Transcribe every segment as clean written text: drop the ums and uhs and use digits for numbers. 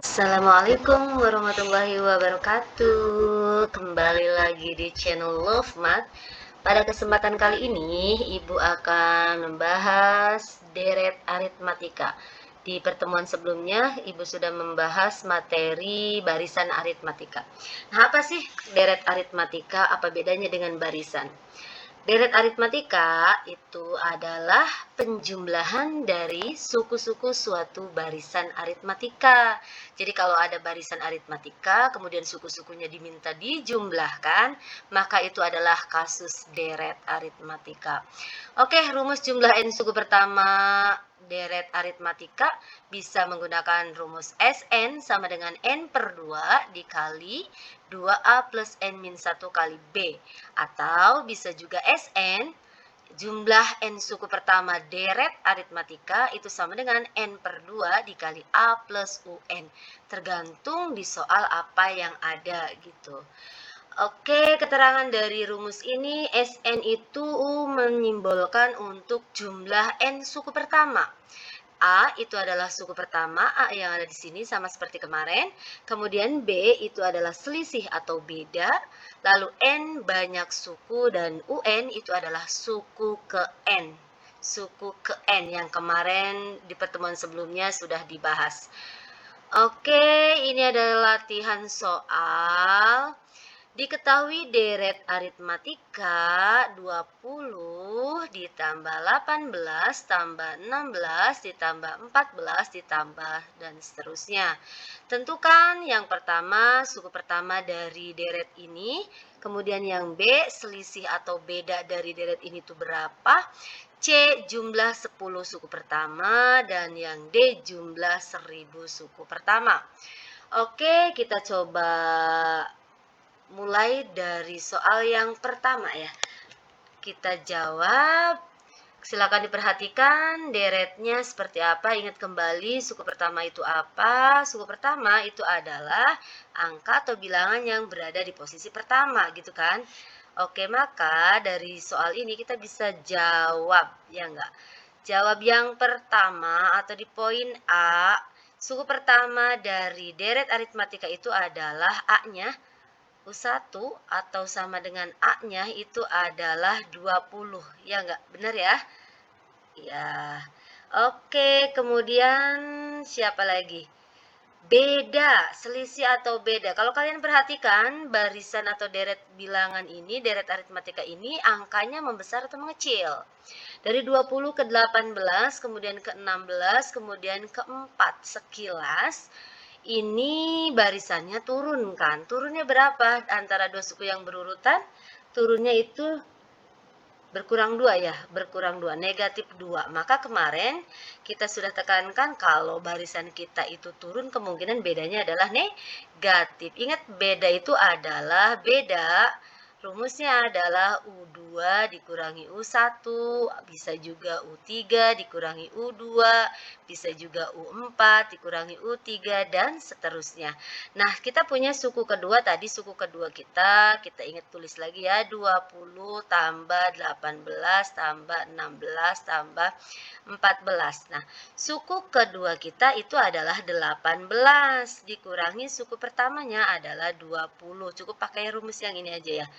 Assalamualaikum warahmatullahi wabarakatuh. Kembali lagi di channel Love Math. Pada kesempatan kali ini, Ibu akan membahas deret aritmatika. Di pertemuan sebelumnya, Ibu sudah membahas materi barisan aritmatika. Nah, apa sih deret aritmatika? Apa bedanya dengan barisan? Deret aritmatika itu adalah penjumlahan dari suku-suku suatu barisan aritmatika. Jadi kalau ada barisan aritmatika, kemudian suku-sukunya diminta dijumlahkan, maka itu adalah kasus deret aritmatika. Oke, rumus jumlah n suku pertama deret aritmatika bisa menggunakan rumus Sn sama dengan n per 2 dikali 2a plus n min 1 kali b. Atau bisa juga Sn, jumlah n suku pertama deret aritmatika itu sama dengan n per 2 dikali a plus un. Tergantung di soal apa yang ada gitu. Oke, keterangan dari rumus ini, Sn itu menyimbolkan untuk jumlah n suku pertama. A itu adalah suku pertama, A yang ada di sini sama seperti kemarin. Kemudian B itu adalah selisih atau beda. Lalu N banyak suku dan UN itu adalah suku ke N. Suku ke N yang kemarin di pertemuan sebelumnya sudah dibahas. Oke, ini adalah latihan soal. Diketahui deret aritmatika 20 ditambah 18 tambah 16 ditambah 14 ditambah dan seterusnya. Tentukan yang pertama suku pertama dari deret ini, kemudian yang B selisih atau beda dari deret ini itu berapa, C jumlah 10 suku pertama, dan yang D jumlah 1000 suku pertama. Oke, kita coba mulai dari soal yang pertama ya. Kita jawab. Silakan diperhatikan deretnya seperti apa. Ingat kembali suku pertama itu apa? Suku pertama itu adalah angka atau bilangan yang berada di posisi pertama gitu kan. Oke, maka dari soal ini kita bisa jawab ya enggak? Jawab yang pertama atau di poin A, suku pertama dari deret aritmatika itu adalah A-nya. U1 atau sama dengan A-nya itu adalah 20. Ya enggak? Benar ya? Ya. Oke, kemudian siapa lagi? Beda, selisih atau beda. Kalau kalian perhatikan barisan atau deret bilangan ini, deret aritmatika ini angkanya membesar atau mengecil. Dari 20 ke 18, kemudian ke 16, kemudian ke 4. Sekilas ini barisannya turun kan? Turunnya berapa antara dua suku yang berurutan? Turunnya itu berkurang 2 ya, berkurang 2, negatif 2. Maka kemarin kita sudah tekankan kalau barisan kita itu turun, kemungkinan bedanya adalah negatif. Ingat beda itu adalah beda. Rumusnya adalah U2 dikurangi U1, bisa juga U3 dikurangi U2, bisa juga U4 dikurangi U3, dan seterusnya. Nah, kita punya suku kedua tadi, suku kedua kita ingat tulis lagi ya, 20 tambah 18 tambah 16 tambah 14. Nah, suku kedua kita itu adalah 18 dikurangi suku pertamanya adalah 20. Cukup pakai rumus yang ini aja ya.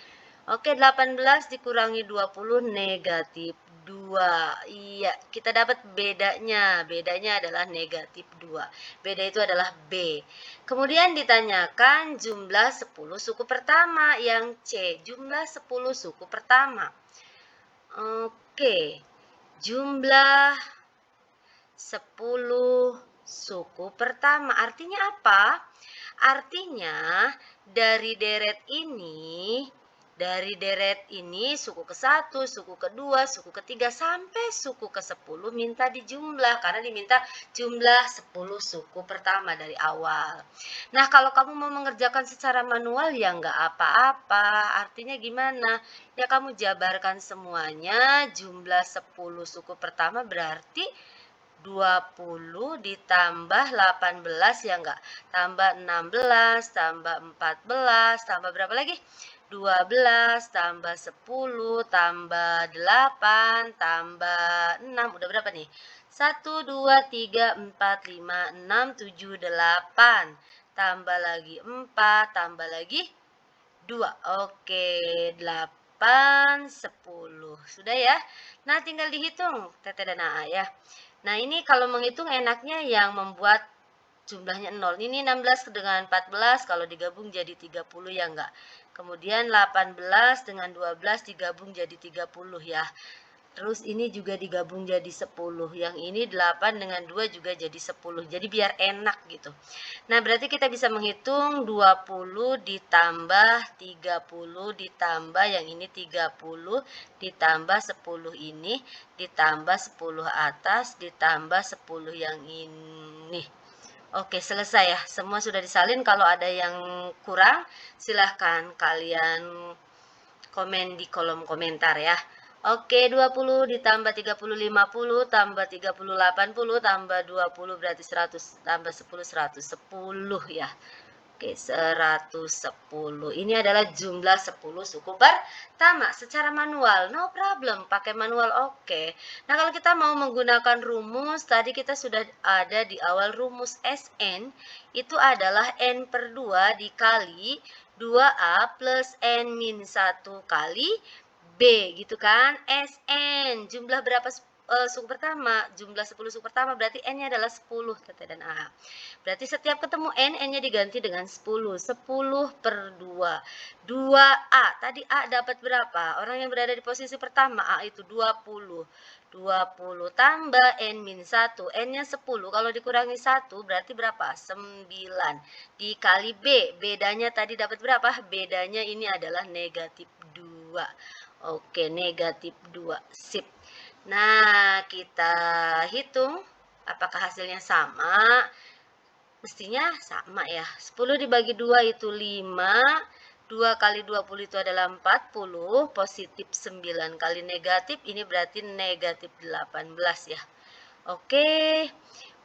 Oke, 18 dikurangi 20 negatif 2. Iya, kita dapat bedanya. Bedanya adalah negatif 2. Beda itu adalah B. Kemudian ditanyakan jumlah 10 suku pertama, yang C, jumlah 10 suku pertama. Oke, jumlah 10 suku pertama. Artinya apa? Artinya dari deret ini suku ke-1, suku ke-2, suku ke-3 sampai suku ke-10 minta dijumlah karena diminta jumlah 10 suku pertama dari awal. Nah, kalau kamu mau mengerjakan secara manual ya enggak apa-apa. Artinya gimana? Ya kamu jabarkan semuanya, jumlah 10 suku pertama berarti 20 ditambah 18 ya enggak? Tambah 16, tambah 14, tambah berapa lagi? 12, tambah 10, tambah 8, tambah 6, udah berapa nih? 1, 2, 3, 4, 5, 6, 7, 8. Tambah lagi 4, tambah lagi 2. Oke, 8, 10. Sudah ya? Nah, tinggal dihitung Teteh dan AA ya. Nah, ini kalau menghitung enaknya yang membuat jumlahnya 0. Ini 16 dengan 14 kalau digabung jadi 30 ya enggak. Kemudian 18 dengan 12 digabung jadi 30 ya. Terus ini juga digabung jadi 10. Yang ini 8 dengan 2 juga jadi 10. Jadi biar enak gitu. Nah, berarti kita bisa menghitung 20 ditambah 30 ditambah yang ini 30 ditambah 10 ini ditambah 10 atas ditambah 10 yang ini. Oke, selesai ya. Semua sudah disalin. Kalau ada yang kurang, silahkan kalian komen di kolom komentar ya. Oke, 20 ditambah 30 50 tambah 30 80 tambah 20 berarti 100 tambah 10 110 ya. Oke, 110. Ini adalah jumlah 10 suku pertama secara manual. No problem, pakai manual oke. Nah, kalau kita mau menggunakan rumus, tadi kita sudah ada di awal rumus SN, itu adalah N per 2 dikali 2A plus N min 1 kali B, gitu kan? SN, jumlah berapa suku pertama? Jumlah 10 suku pertama, berarti N-nya adalah 10, Teteh dan A. Berarti setiap ketemu N, N-nya diganti dengan 10. 10 per 2. 2A. Tadi A dapat berapa? Orang yang berada di posisi pertama, A itu 20. 20 tambah N min 1. N-nya 10. Kalau dikurangi 1, berarti berapa? 9. Dikali B. Bedanya tadi dapat berapa? Bedanya ini adalah negatif 2. Oke, negatif 2. Sip. Nah, kita hitung apakah hasilnya sama. Mestinya sama ya. 10 dibagi 2 itu 5. 2 kali 20 itu adalah 40. Positif 9 kali negatif. Ini berarti negatif 18 ya. Oke.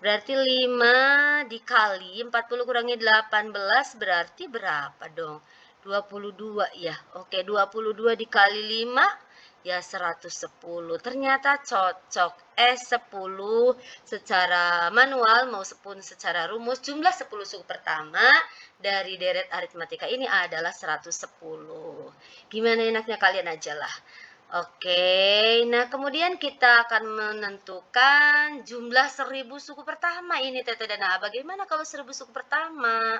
Berarti 5 dikali 40 kurangi 18 berarti berapa dong? 22 ya. Oke, 22 dikali 5 ya 110. Ternyata cocok. S10 secara manual maupun secara rumus jumlah 10 suku pertama dari deret aritmatika ini adalah 110. Gimana enaknya kalian aja lah. Oke, nah kemudian kita akan menentukan jumlah 1000 suku pertama ini Teteh dan A. Bagaimana kalau 1000 suku pertama?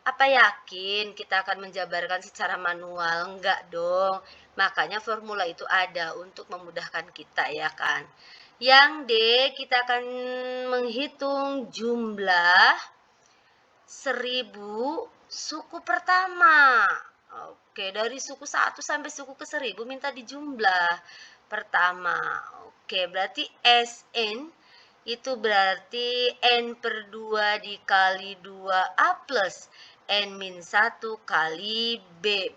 Apa yakin kita akan menjabarkan secara manual? Enggak dong. Makanya formula itu ada untuk memudahkan kita ya kan. Yang D, kita akan menghitung jumlah 1000 suku pertama. Oke, dari suku 1 sampai suku ke 1000 minta dijumlah pertama. Oke, berarti SN itu berarti N per 2 dikali 2A plus N min 1 kali B.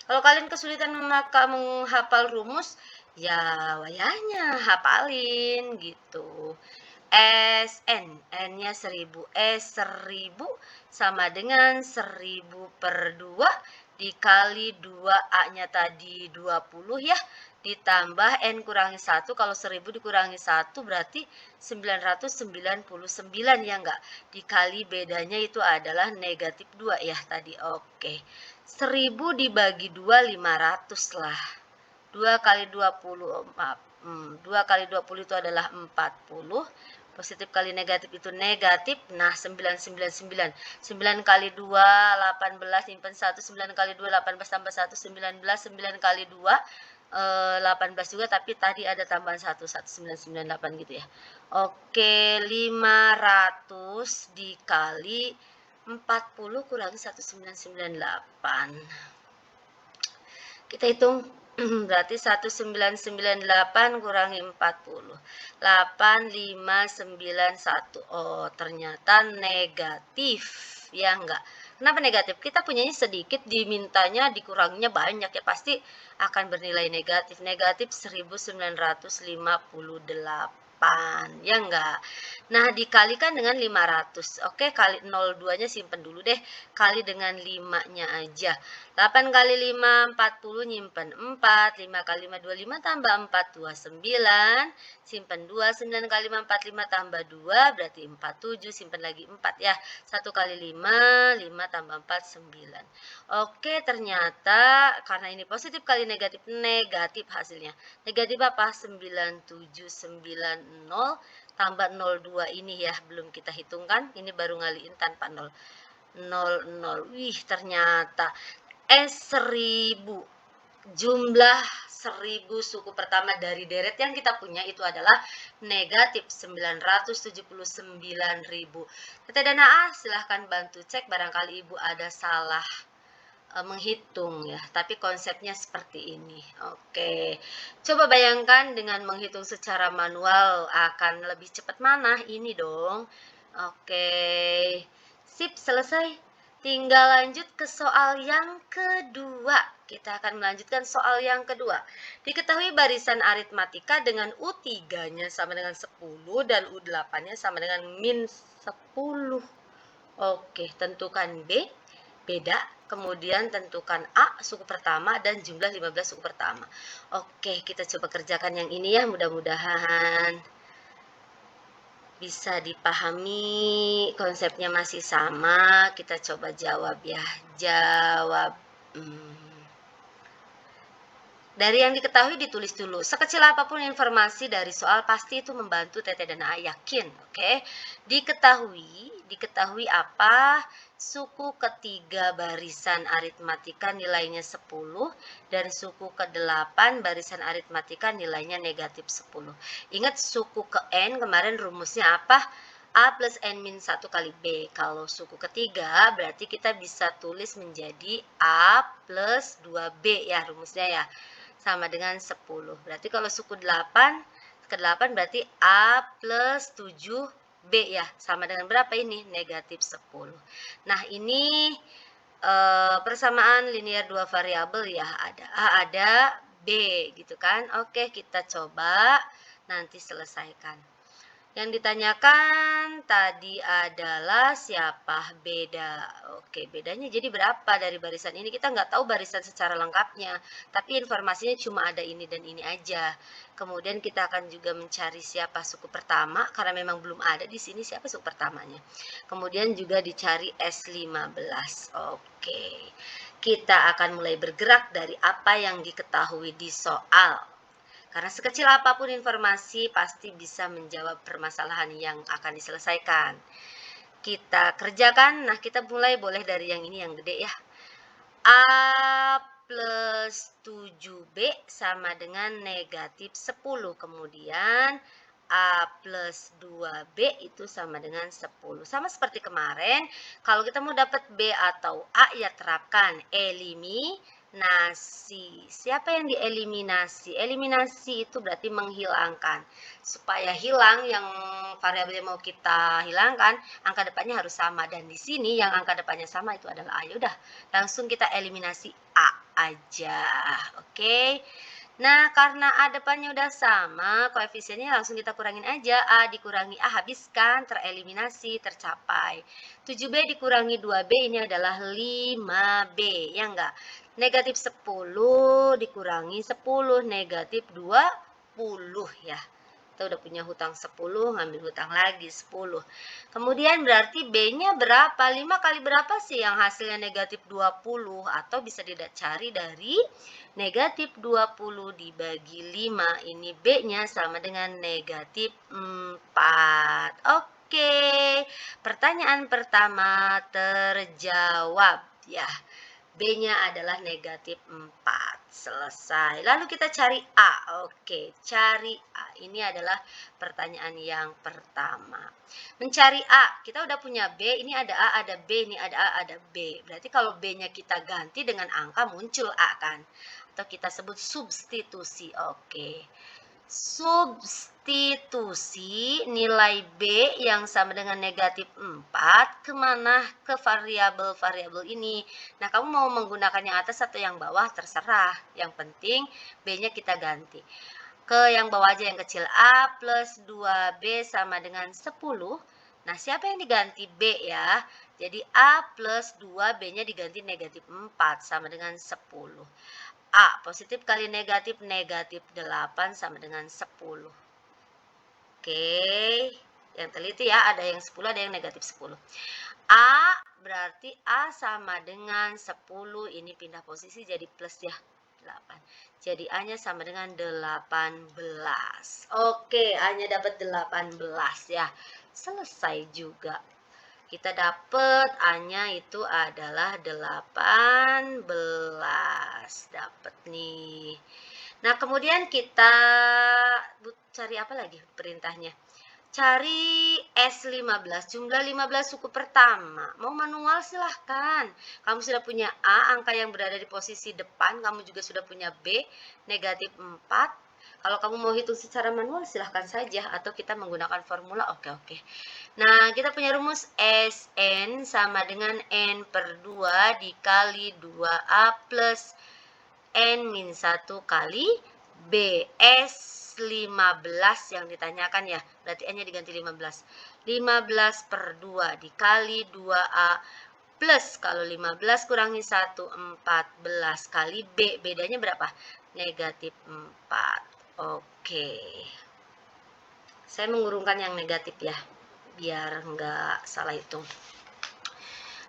Kalau kalian kesulitan menghafal rumus, ya wayahnya hafalin gitu. SN, N-nya 1000, S1000 sama dengan 1000 per 2 dikali 2A-nya tadi 20 ya, ditambah N kurangi 1, kalau 1000 dikurangi 1 berarti 999 ya enggak, dikali bedanya itu adalah negatif 2 ya tadi, oke. 1000 dibagi 2, 500 lah. 2 kali 20, maaf, 2 kali 20 itu adalah 40. Positif kali negatif itu negatif. Nah, 999. 9 kali 2, 18. Simpan 1. 9 kali 2, 18 tambah 1, 19. 9 kali 2, 18 juga. Tapi tadi ada tambahan 1, 1998 gitu ya. Oke, 500 dikali 40 kurangi 1998. Kita hitung. Berarti 1998 kurangi 40. 8591. Oh, ternyata negatif. Ya enggak. Kenapa negatif? Kita punyanya sedikit, dimintanya dikuranginya banyak ya. Pasti akan bernilai negatif. Negatif 1958. 8, ya enggak? Nah, dikalikan dengan 500. Oke, kali 02-nya simpen dulu deh. Kali dengan 5-nya aja. 8 kali 5, 40, nyimpen 4. 5 kali 5, 25, tambah 4, 29. Simpen 2, 9 kali 5, 45, tambah 2, berarti 47. Simpen lagi 4 ya. 1 kali 5, 5 tambah 4, 9. Oke, ternyata karena ini positif kali negatif, negatif hasilnya. Negatif apa? 9790 tambah 02 ini ya, belum kita hitungkan. Ini baru ngaliin tanpa 0. 00. Wih, ternyata 1000. Jumlah 1000 suku pertama dari deret yang kita punya itu adalah negatif 979.000. Teteh dan AA silahkan bantu cek barangkali Ibu ada salah menghitung ya, tapi konsepnya seperti ini. Oke, coba bayangkan dengan menghitung secara manual akan lebih cepat mana? Ini dong. Oke, sip, selesai. Tinggal lanjut ke soal yang kedua. Kita akan melanjutkan soal yang kedua. Diketahui barisan aritmatika dengan U3-nya sama dengan 10 dan U8-nya sama dengan min 10. Oke, tentukan B, beda. Kemudian tentukan A, suku pertama, dan jumlah 15 suku pertama. Oke, kita coba kerjakan yang ini ya, mudah-mudahan bisa dipahami, konsepnya masih sama. Kita coba jawab ya. Jawab. Dari yang diketahui ditulis dulu. Sekecil apapun informasi dari soal pasti itu membantu Teteh dan AA, yakin. Oke. Diketahui apa? Suku ketiga barisan aritmatika nilainya 10 dan suku ke-8 barisan aritmatika nilainya negatif 10. Ingat suku ke N kemarin rumusnya apa? A plus N min 1 kali B. Kalau suku ketiga berarti kita bisa tulis menjadi A plus 2B ya rumusnya ya. Sama dengan 10. Berarti kalau suku 8, ke-8 berarti A plus 7B ya. Sama dengan berapa ini? Negatif 10. Nah, ini persamaan linear dua variabel ya. Ada A, ada B gitu kan. Oke, kita coba nanti selesaikan. Yang ditanyakan tadi adalah siapa beda. Oke, bedanya jadi berapa dari barisan ini? Kita nggak tahu barisan secara lengkapnya, tapi informasinya cuma ada ini dan ini aja. Kemudian kita akan juga mencari siapa suku pertama, karena memang belum ada di sini siapa suku pertamanya. Kemudian juga dicari S15. Oke, kita akan mulai bergerak dari apa yang diketahui di soal. Karena sekecil apapun informasi pasti bisa menjawab permasalahan yang akan diselesaikan. Kita kerjakan, nah kita mulai boleh dari yang ini yang gede ya. A plus 7B sama dengan negatif 10. Kemudian A plus 2B itu sama dengan 10. Sama seperti kemarin, kalau kita mau dapat B atau A ya terapkan eliminasi. Siapa yang dieliminasi? Eliminasi itu berarti menghilangkan. Supaya hilang yang variabel yang mau kita hilangkan, angka depannya harus sama. Dan di sini yang angka depannya sama itu adalah A. Yaudah, langsung kita eliminasi A aja. Oke. Nah, karena A depannya udah sama, koefisiennya langsung kita kurangin aja. A dikurangi A, habiskan, tereliminasi, tercapai. 7B dikurangi 2B ini adalah 5B, ya enggak? Negatif 10 dikurangi 10, negatif 20 ya. Kita udah punya hutang 10, ngambil hutang lagi 10. Kemudian berarti B-nya berapa? 5 kali berapa sih yang hasilnya negatif 20? Atau bisa dicari dari negatif 20 dibagi 5. Ini B-nya sama dengan negatif 4. Oke, pertanyaan pertama terjawab ya. B-nya adalah negatif 4. Selesai. Lalu kita cari A. Oke, cari A. Ini adalah pertanyaan yang pertama. Mencari A. Kita udah punya B. Ini ada A, ada B. Ini ada A, ada B. Berarti kalau B-nya kita ganti dengan angka muncul A kan? Atau kita sebut substitusi. Oke. Substitusi nilai B yang sama dengan negatif 4 kemana? Ke variabel-variabel ini. Nah, kamu mau menggunakan yang atas atau yang bawah? Terserah. Yang penting B-nya kita ganti. Ke yang bawah aja yang kecil. A plus 2B sama dengan 10. Nah, siapa yang diganti? B ya. Jadi A plus 2B-nya diganti negatif 4 sama dengan 10. A positif kali negatif, negatif 8 sama dengan 10. Oke, yang teliti ya, ada yang 10, ada yang negatif 10. A berarti A sama dengan 10, ini pindah posisi jadi plus ya, 8. Jadi A-nya sama dengan 18. Oke, A-nya dapat 18 ya. Selesai juga. Kita dapat A-nya itu adalah 18. Dapat nih. Nah, kemudian kita cari apa lagi perintahnya? Cari S15, jumlah 15 suku pertama. Mau manual silahkan. Kamu sudah punya A, angka yang berada di posisi depan. Kamu juga sudah punya B, negatif 4. Kalau kamu mau hitung secara manual silahkan saja. Atau kita menggunakan formula, oke. Nah, kita punya rumus Sn sama dengan N per 2 dikali 2A plus N min 1 kali B. S15 yang ditanyakan ya. Berarti N-nya diganti 15. 15 per 2 dikali 2A plus, kalau 15 kurangi 1, 14 kali B. Bedanya berapa? Negatif 4. Oke. Saya mengurungkan yang negatif ya, biar nggak salah hitung.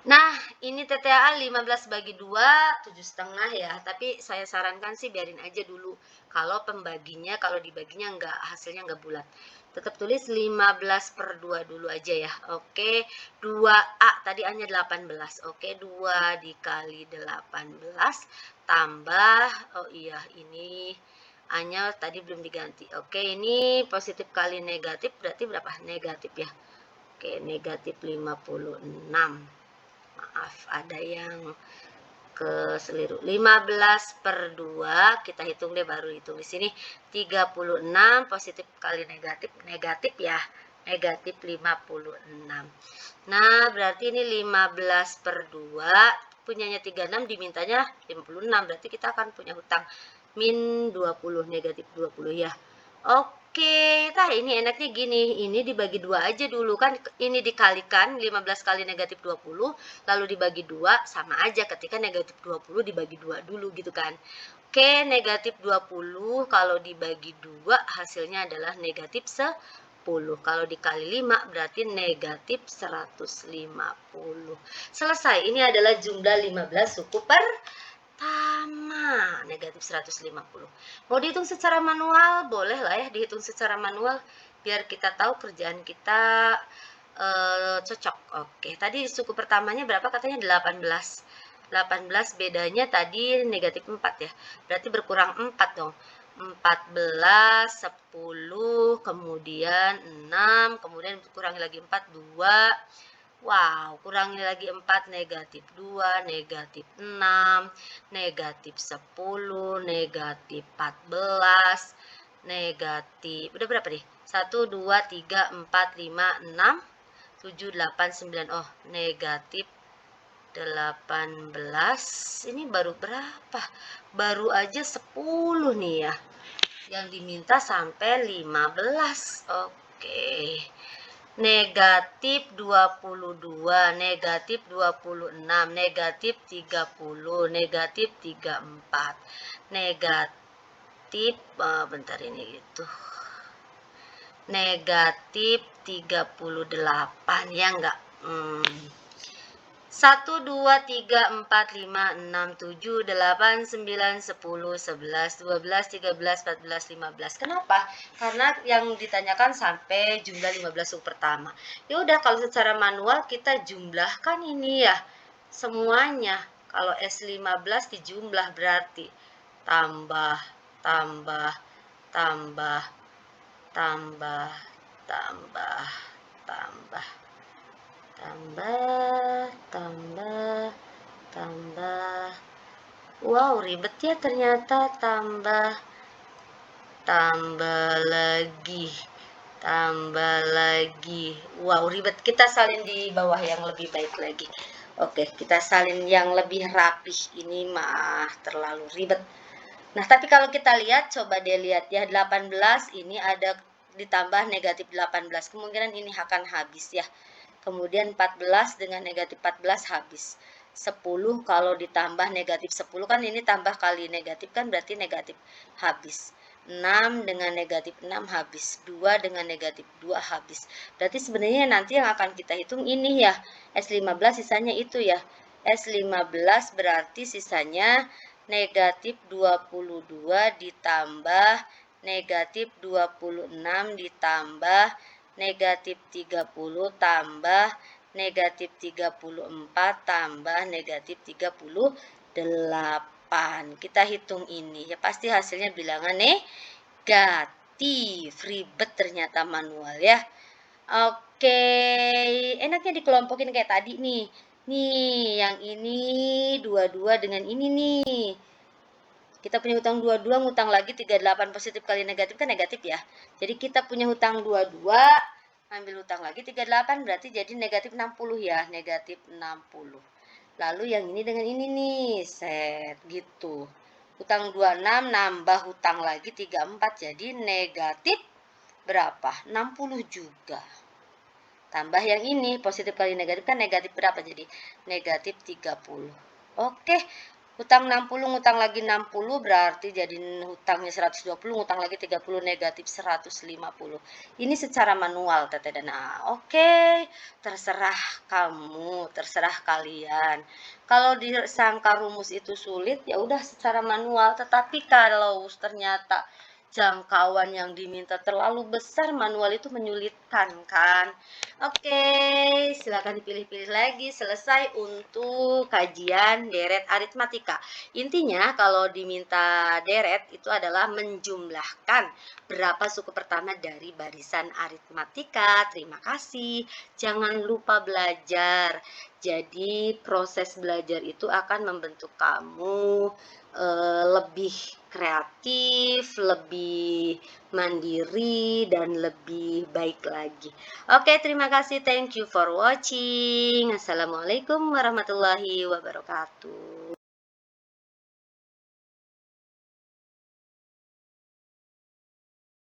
Nah, ini TTAA 15 bagi 2, 7,5 ya. Tapi saya sarankan sih biarin aja dulu. Kalau pembaginya, kalau dibaginya hasilnya nggak bulat. Tetap tulis 15 per 2 dulu aja ya. Oke, 2A, tadi A-nya 18. Oke, 2 dikali 18 tambah, oh iya ini A-nya tadi belum diganti. Oke, ini positif kali negatif, berarti berapa? Negatif ya. Oke, negatif 56. Maaf, ada yang keseliru. 15 per 2, kita hitung deh, baru hitung di sini. 36 positif kali negatif, negatif ya. Negatif 56. Nah, berarti ini 15 per 2, punyanya 36, dimintanya 56. Berarti kita akan punya hutang min 20, negatif 20 ya. Oke, nah ini enaknya gini, ini dibagi 2 aja dulu kan, ini dikalikan 15 kali negatif 20, lalu dibagi 2, sama aja ketika negatif 20 dibagi 2 dulu gitu kan. Oke, negatif 20 kalau dibagi 2 hasilnya adalah negatif 10. Kalau dikali 5 berarti negatif 150. Selesai, ini adalah jumlah 15 suku pertama, negatif 150. Mau dihitung secara manual, boleh lah ya dihitung secara manual, biar kita tahu kerjaan kita cocok. Oke, tadi suku pertamanya berapa katanya? 18. 18 bedanya tadi negatif 4 ya, berarti berkurang 4 dong. 14, 10, kemudian 6, kemudian kurangi lagi 4, 2. Wow, kurangi lagi 4, negatif 2, negatif 6, negatif 10, negatif 14, negatif, udah berapa nih? 1, 2, 3, 4, 5, 6, 7, 8, 9, oh negatif 18. Ini baru berapa? Baru aja 10 nih ya. Yang diminta sampai 15. Oke. Negatif 22, negatif 26, negatif 30, negatif 34, negatif, bentar ini gitu, negatif 38 ya enggak? 1, 2, 3, 4, 5, 6, 7, 8, 9, 10, 11, 12, 13, 14, 15. Kenapa? Karena yang ditanyakan sampai jumlah 15 suku pertama. Ya udah, kalau secara manual kita jumlahkan ini ya, semuanya. Kalau S15 dijumlah berarti tambah, tambah, tambah, tambah, tambah, tambah, tambah. Wow, ribet ya ternyata. Tambah lagi, tambah lagi. Wow, ribet. Kita salin di bawah yang lebih baik lagi. Oke, kita salin yang lebih rapih. Ini mah terlalu ribet. Nah, tapi kalau kita lihat, coba deh lihat ya, 18 ini ada ditambah negatif 18. Kemungkinan ini akan habis ya. Kemudian 14 dengan negatif 14 habis. 10 kalau ditambah negatif 10 kan ini tambah kali negatif kan berarti negatif habis. 6 dengan negatif 6 habis. 2 dengan negatif 2 habis. Berarti sebenarnya nanti yang akan kita hitung ini ya. S15 sisanya itu ya. S15 berarti sisanya negatif 22 ditambah negatif 26 ditambah negatif 30 tambah negatif 34 tambah negatif 38. Kita hitung ini. Ya pasti hasilnya bilangan negatif. Ribet ternyata manual ya. Oke, enaknya dikelompokin kayak tadi nih. Nih, yang ini 22 dengan ini nih. Kita punya hutang 22, ngutang lagi 38 positif kali negatif kan negatif ya. Jadi kita punya hutang 22, ambil hutang lagi 38 berarti jadi negatif 60 ya, negatif 60. Lalu yang ini dengan ini nih, set gitu. Hutang 26 nambah hutang lagi 34 jadi negatif berapa? 60 juga. Tambah yang ini, positif kali negatif kan negatif berapa? Jadi negatif 30. Oke, hutang 60, ngutang lagi 60, berarti jadi hutangnya 120, ngutang lagi 30, negatif 150. Ini secara manual, Teteh dan A. Oke, terserah kamu, terserah kalian. Kalau disangka rumus itu sulit, ya udah secara manual. Tetapi kalau ternyata jangkauan yang diminta terlalu besar, manual itu menyulitkan kan. Oke, silakan dipilih-pilih lagi. Selesai untuk kajian deret aritmatika. Intinya kalau diminta deret itu adalah menjumlahkan berapa suku pertama dari barisan aritmatika. Terima kasih. Jangan lupa belajar. Jadi proses belajar itu akan membentuk kamu lebih kreatif, lebih mandiri, dan lebih baik lagi. Oke, terima kasih. Thank you for watching. Assalamualaikum warahmatullahi wabarakatuh.